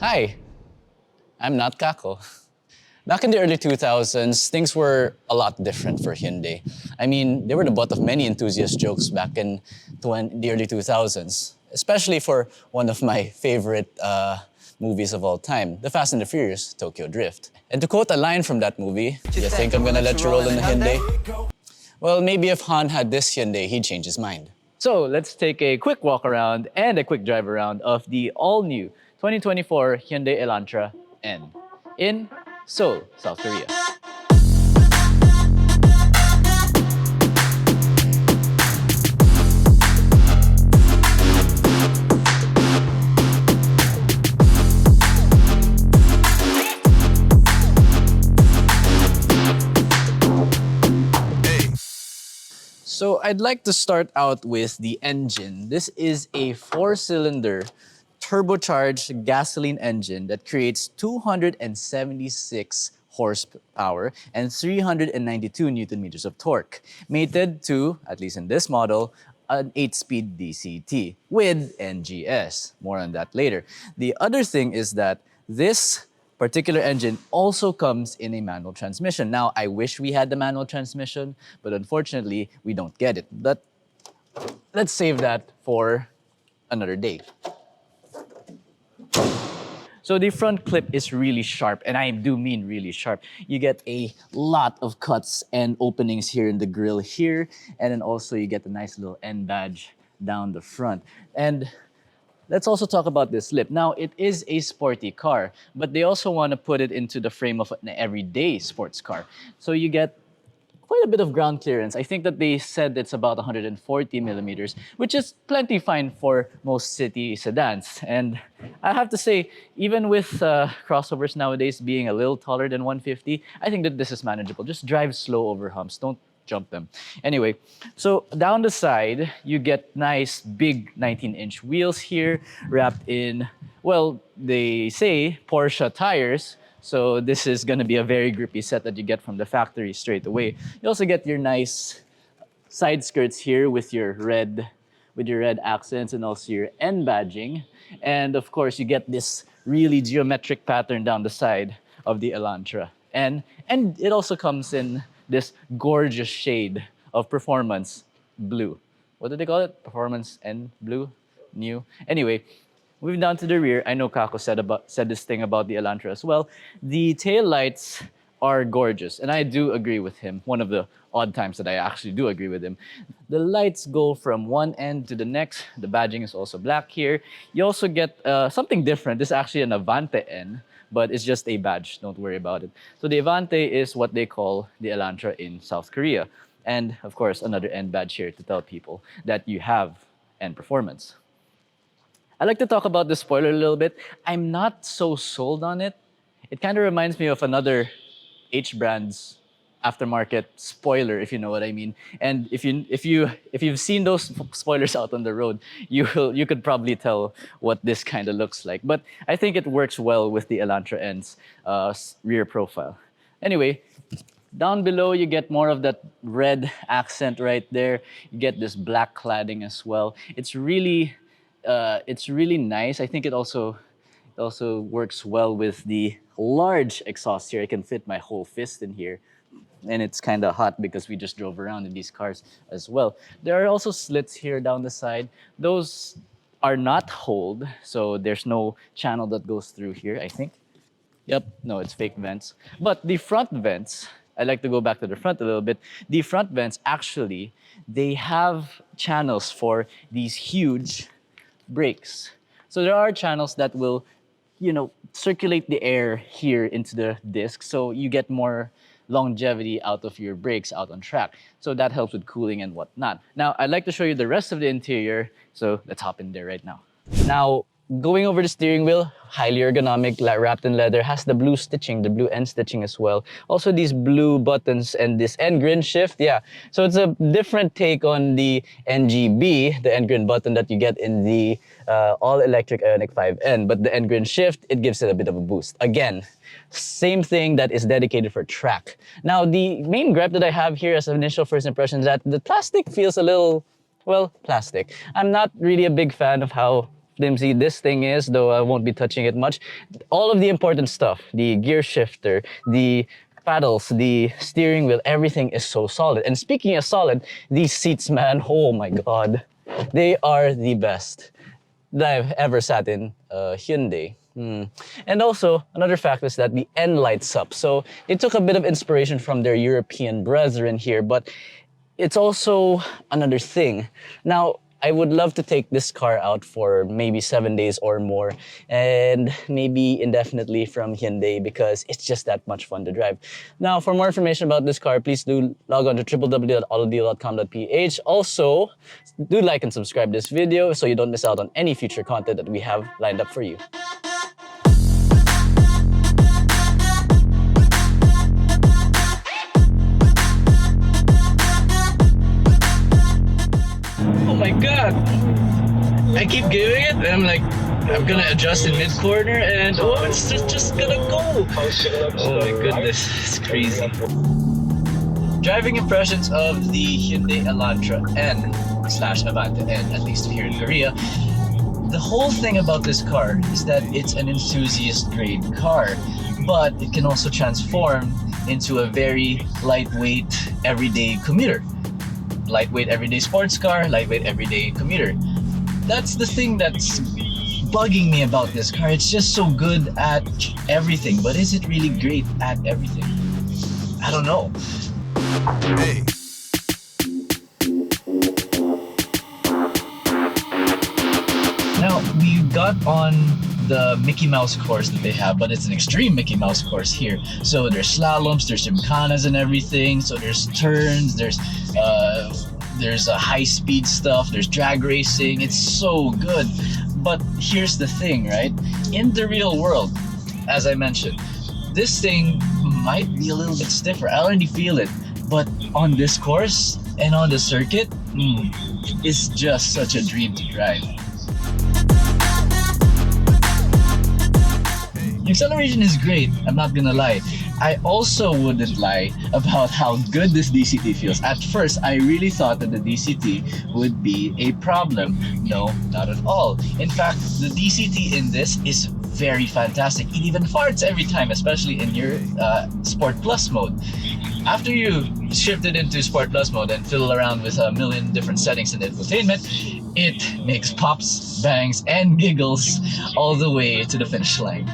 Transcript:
Hi, I'm not Kako. Back in the early 2000s, things were a lot different for Hyundai. I mean, they were the butt of many enthusiast jokes back in the early 2000s, especially for one of my favorite movies of all time, The Fast and the Furious, Tokyo Drift. And to quote a line from that movie, you think I'm gonna let you roll in the Hyundai? Well, maybe if Han had this Hyundai, he'd change his mind. So let's take a quick walk around and a quick drive around of the all-new 2024 Hyundai Elantra N in Seoul, South Korea. So I'd like to start out with the engine. This is a 4-cylinder turbocharged gasoline engine that creates 276 horsepower and 392 newton meters of torque, mated to, at least in this model, an 8-speed DCT with NGS. More on that later. The other thing is that this particular engine also comes in a manual transmission. Now, I wish we had the manual transmission, but unfortunately, we don't get it. But let's save that for another day. So the front clip is really sharp, and I do mean really sharp. You get a lot of cuts and openings here in the grille here, and then also you get a nice little N badge down the front. And let's also talk about this lip. Now, it is a sporty car, but they also want to put it into the frame of an everyday sports car. So you get quite a bit of ground clearance. I think that they said it's about 140 millimeters, which is plenty fine for most city sedans. And I have to say, even with crossovers nowadays being a little taller than 150, I think that this is manageable. Just drive slow over humps. Don't jump them. Anyway, so down the side, you get nice big 19-inch wheels here wrapped in, well, they say Porsche tires. So this is gonna be a very grippy set that you get from the factory straight away. You also get your nice side skirts here with your red accents and also your N badging. And of course, you get this really geometric pattern down the side of the Elantra. And it also comes in this gorgeous shade of performance blue. What do they call it? Performance N blue? New? Anyway, moving down to the rear, I know Kako said this thing about the Elantra as well. The tail lights are gorgeous, and I do agree with him. One of the odd times that I actually do agree with him. The lights go from one end to the next. The badging is also black here. You also get something different. This is actually an Avante N, but it's just a badge. Don't worry about it. So the Avante is what they call the Elantra in South Korea. And of course, another N badge here to tell people that you have N performance. I'd like to talk about the spoiler a little bit. I'm not so sold on it. It kind of reminds me of another H brand's aftermarket spoiler, if you know what I mean. And if you've seen those spoilers out on the road, you could probably tell what this kind of looks like. But I think it works well with the Elantra N's rear profile. Anyway, down below you get more of that red accent right there. You get this black cladding as well. It's really nice. I think it also works well with the large exhaust here. I can fit my whole fist in here. And it's kind of hot because we just drove around in these cars as well. There are also slits here down the side. Those are not holed, so there's no channel that goes through here, I think. Yep, no, it's fake vents. But the front vents, I'd like to go back to the front a little bit. The front vents, actually, they have channels for these huge brakes. So there are channels that will, circulate the air here into the disc, so you get more longevity out of your brakes out on track. So that helps with cooling and whatnot. Now, I'd like to show you the rest of the interior, so let's hop in there right now. Now, going over the steering wheel, highly ergonomic, wrapped in leather, has the blue stitching, the blue end stitching as well. Also these blue buttons and this end grin shift, yeah. So it's a different take on the NGB, the end grin button that you get in the all-electric Ioniq 5N. But the end grin shift, it gives it a bit of a boost. Again, same thing that is dedicated for track. Now, the main gripe that I have here as an initial first impression is that the plastic feels a little, well, plastic. I'm not really a big fan of how flimsy this thing is, though I won't be touching it much. All of the important stuff, the gear shifter, the paddles, the steering wheel, everything is so solid. And speaking of solid, these seats, man, oh my God, they are the best that I've ever sat in a Hyundai. And also, another fact is that the N lights up. So they took a bit of inspiration from their European brethren here, but it's also another thing. Now, I would love to take this car out for maybe 7 days or more, and maybe indefinitely from Hyundai, because it's just that much fun to drive. Now, for more information about this car, please do log on to www.AutoDeal.com.ph. Also, do like and subscribe this video so you don't miss out on any future content that we have lined up for you. Oh my God! I keep giving it, and I'm like, I'm gonna adjust in mid-corner, and oh, it's just gonna go! Oh my goodness, it's crazy. Driving impressions of the Hyundai Elantra N / Avante N, at least here in Korea. The whole thing about this car is that it's an enthusiast-grade car, but it can also transform into a very lightweight, everyday commuter. Lightweight everyday sports car, lightweight everyday commuter. That's the thing that's bugging me about this car. It's just so good at everything, but is it really great at everything? I don't know. Hey. Now, we got on the Mickey Mouse course that they have, but it's an extreme Mickey Mouse course here. So there's slaloms, there's gymkhanas and everything. So there's turns, there's high-speed stuff, there's drag racing. It's so good. But here's the thing, right? In the real world, as I mentioned, this thing might be a little bit stiffer. I already feel it. But on this course and on the circuit, it's just such a dream to drive. The acceleration is great, I'm not gonna lie. I also wouldn't lie about how good this DCT feels. At first, I really thought that the DCT would be a problem. No, not at all. In fact, the DCT in this is very fantastic. It even farts every time, especially in your Sport Plus mode. After you shift it into Sport Plus mode and fiddle around with a million different settings in infotainment, it makes pops, bangs, and giggles all the way to the finish line.